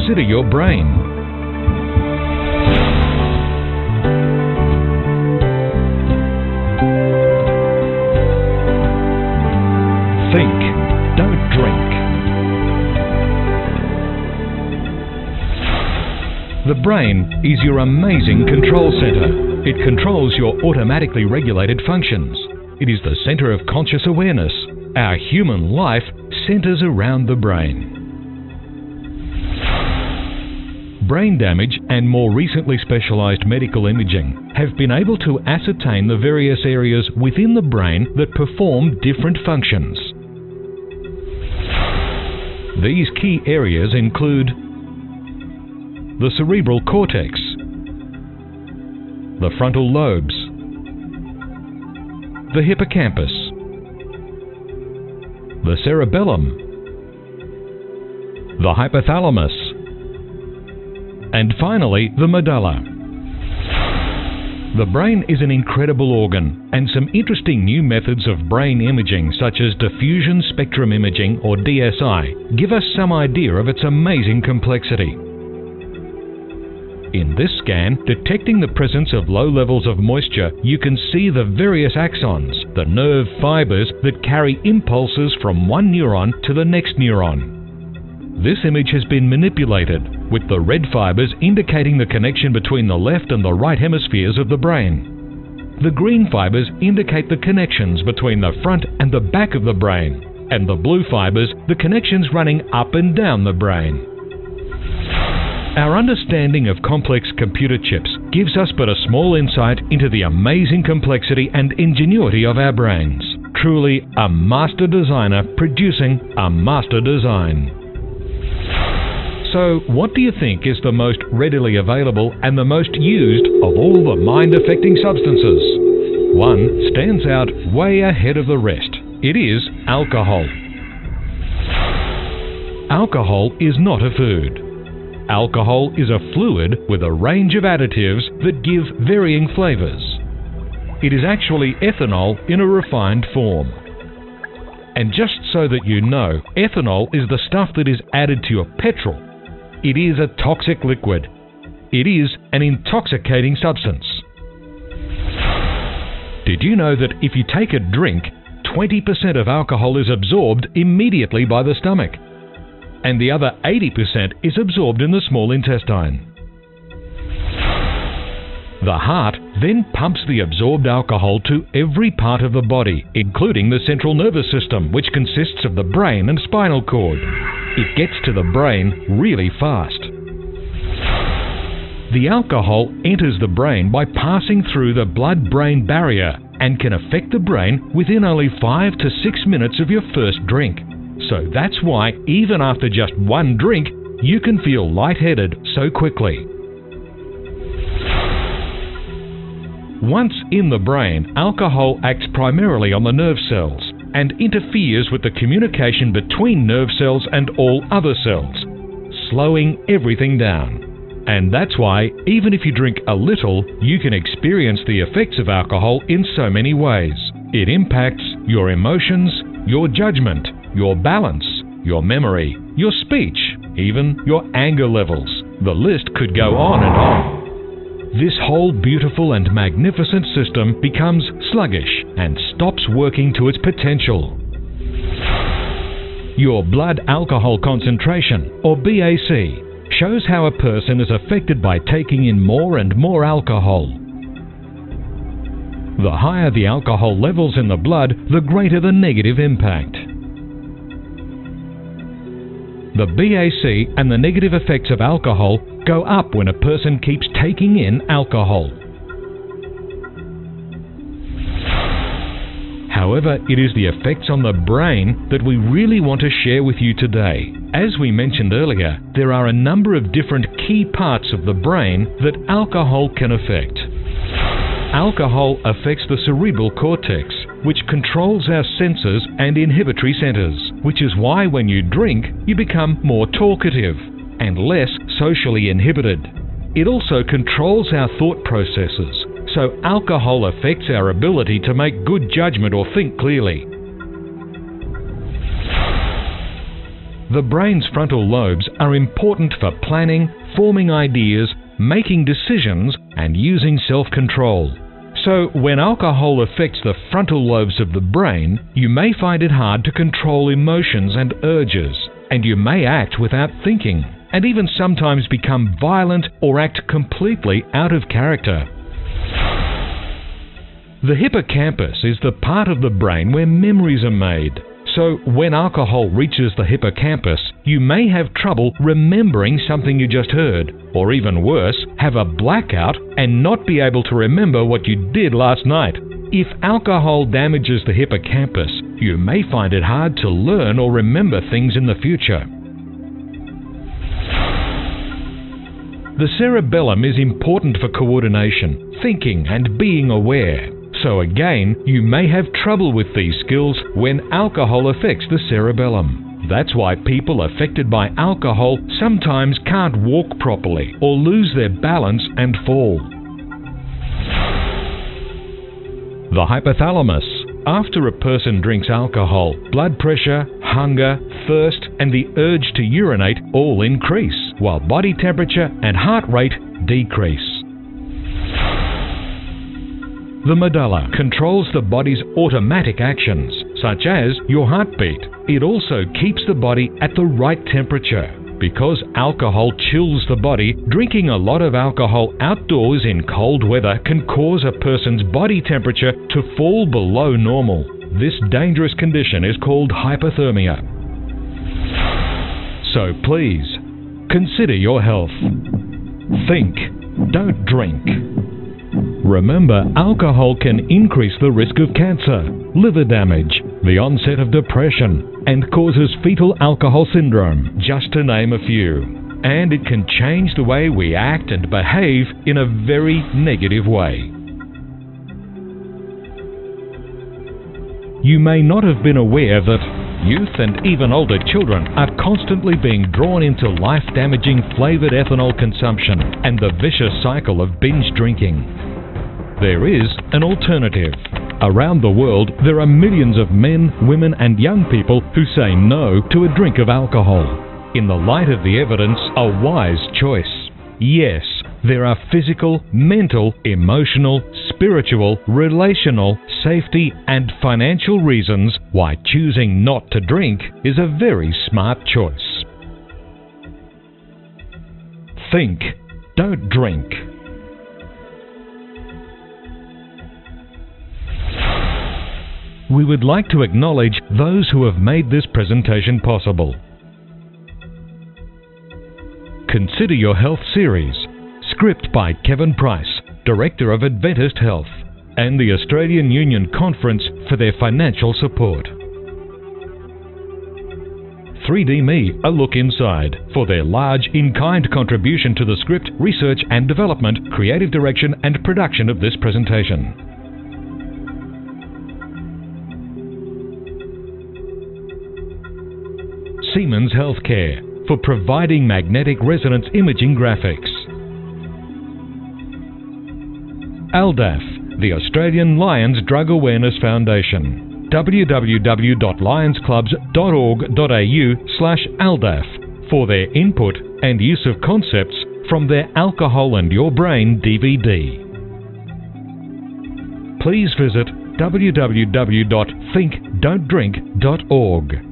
consider your brain. Think, don't drink. The brain is your amazing control center. It controls your automatically regulated functions. It is the center of conscious awareness. Our human life centers around the brain. Brain damage and more recently specialized medical imaging have been able to ascertain the various areas within the brain that perform different functions. These key areas include the cerebral cortex, the frontal lobes, the hippocampus, the cerebellum, the hypothalamus, and finally the medulla. The brain is an incredible organ, and some interesting new methods of brain imaging such as diffusion spectrum imaging or DSI give us some idea of its amazing complexity. In this scan, detecting the presence of low levels of moisture, you can see the various axons, the nerve fibers that carry impulses from one neuron to the next neuron. This image has been manipulated, with the red fibers indicating the connection between the left and the right hemispheres of the brain. The green fibers indicate the connections between the front and the back of the brain, and the blue fibers the connections running up and down the brain. Our understanding of complex computer chips gives us but a small insight into the amazing complexity and ingenuity of our brains. Truly a master designer producing a master design. So, what do you think is the most readily available and the most used of all the mind-affecting substances? One stands out way ahead of the rest. It is alcohol. Alcohol is not a food. Alcohol is a fluid with a range of additives that give varying flavors. It is actually ethanol in a refined form. And just so that you know, ethanol is the stuff that is added to your petrol. It is a toxic liquid. It is an intoxicating substance. Did you know that if you take a drink, 20% of alcohol is absorbed immediately by the stomach, and the other 80% is absorbed in the small intestine? The heart then pumps the absorbed alcohol to every part of the body, including the central nervous system, which consists of the brain and spinal cord. It gets to the brain really fast. The alcohol enters the brain by passing through the blood-brain barrier and can affect the brain within only 5 to 6 minutes of your first drink. So that's why, even after just one drink, you can feel lightheaded so quickly. Once in the brain, alcohol acts primarily on the nerve cells and interferes with the communication between nerve cells and all other cells, slowing everything down. And that's why, even if you drink a little, you can experience the effects of alcohol in so many ways. It impacts your emotions, your judgment, your balance, your memory, your speech, even your anger levels. The list could go on and on. This whole beautiful and magnificent system becomes sluggish and stops working to its potential. Your blood alcohol concentration, or BAC, shows how a person is affected by taking in more and more alcohol. The higher the alcohol levels in the blood, the greater the negative impact. The BAC and the negative effects of alcohol go up when a person keeps taking in alcohol. However, it is the effects on the brain that we really want to share with you today. As we mentioned earlier, there are a number of different key parts of the brain that alcohol can affect. Alcohol affects the cerebral cortex, which controls our senses and inhibitory centers, which is why when you drink, you become more talkative and less socially inhibited. It also controls our thought processes, so alcohol affects our ability to make good judgment or think clearly. The brain's frontal lobes are important for planning, forming ideas, making decisions, and using self-control. So, when alcohol affects the frontal lobes of the brain, you may find it hard to control emotions and urges, and you may act without thinking, and even sometimes become violent or act completely out of character. The hippocampus is the part of the brain where memories are made. So, when alcohol reaches the hippocampus, you may have trouble remembering something you just heard, or even worse, have a blackout and not be able to remember what you did last night. If alcohol damages the hippocampus, you may find it hard to learn or remember things in the future. The cerebellum is important for coordination, thinking, and being aware. So again, you may have trouble with these skills when alcohol affects the cerebellum. That's why people affected by alcohol sometimes can't walk properly or lose their balance and fall. The hypothalamus. After a person drinks alcohol, blood pressure, hunger, thirst, and the urge to urinate all increase, while body temperature and heart rate decrease. The medulla controls the body's automatic actions, such as your heartbeat. It also keeps the body at the right temperature. Because alcohol chills the body, drinking a lot of alcohol outdoors in cold weather can cause a person's body temperature to fall below normal. This dangerous condition is called hypothermia. So please, consider your health. Think, don't drink. Remember, alcohol can increase the risk of cancer, liver damage, the onset of depression, and causes fetal alcohol syndrome, just to name a few. And it can change the way we act and behave in a very negative way. You may not have been aware that youth and even older children are constantly being drawn into life-damaging flavored ethanol consumption and the vicious cycle of binge drinking. There is an alternative. Around the world, there are millions of men, women, and young people who say no to a drink of alcohol. In the light of the evidence, a wise choice. Yes, there are physical, mental, emotional, spiritual, relational, safety, and financial reasons why choosing not to drink is a very smart choice. Think, don't drink. We would like to acknowledge those who have made this presentation possible. Consider Your Health series, script by Kevin Price, Director of Adventist Health, and the Australian Union Conference for their financial support. 3D Me, A Look Inside, for their large in-kind contribution to the script, research and development, creative direction and production of this presentation. Siemens Healthcare, for providing magnetic resonance imaging graphics. ALDAF, the Australian Lions Drug Awareness Foundation. www.lionsclubs.org.au/ALDAF for their input and use of concepts from their Alcohol and Your Brain DVD. Please visit www.thinkdon'tdrink.org.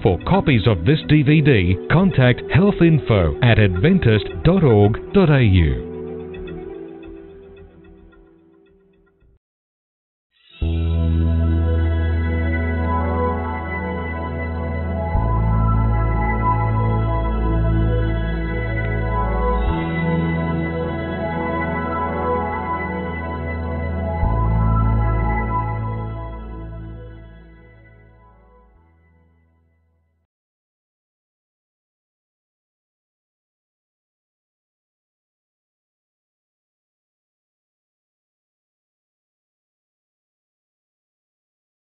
For copies of this DVD, contact healthinfo@adventist.org.au.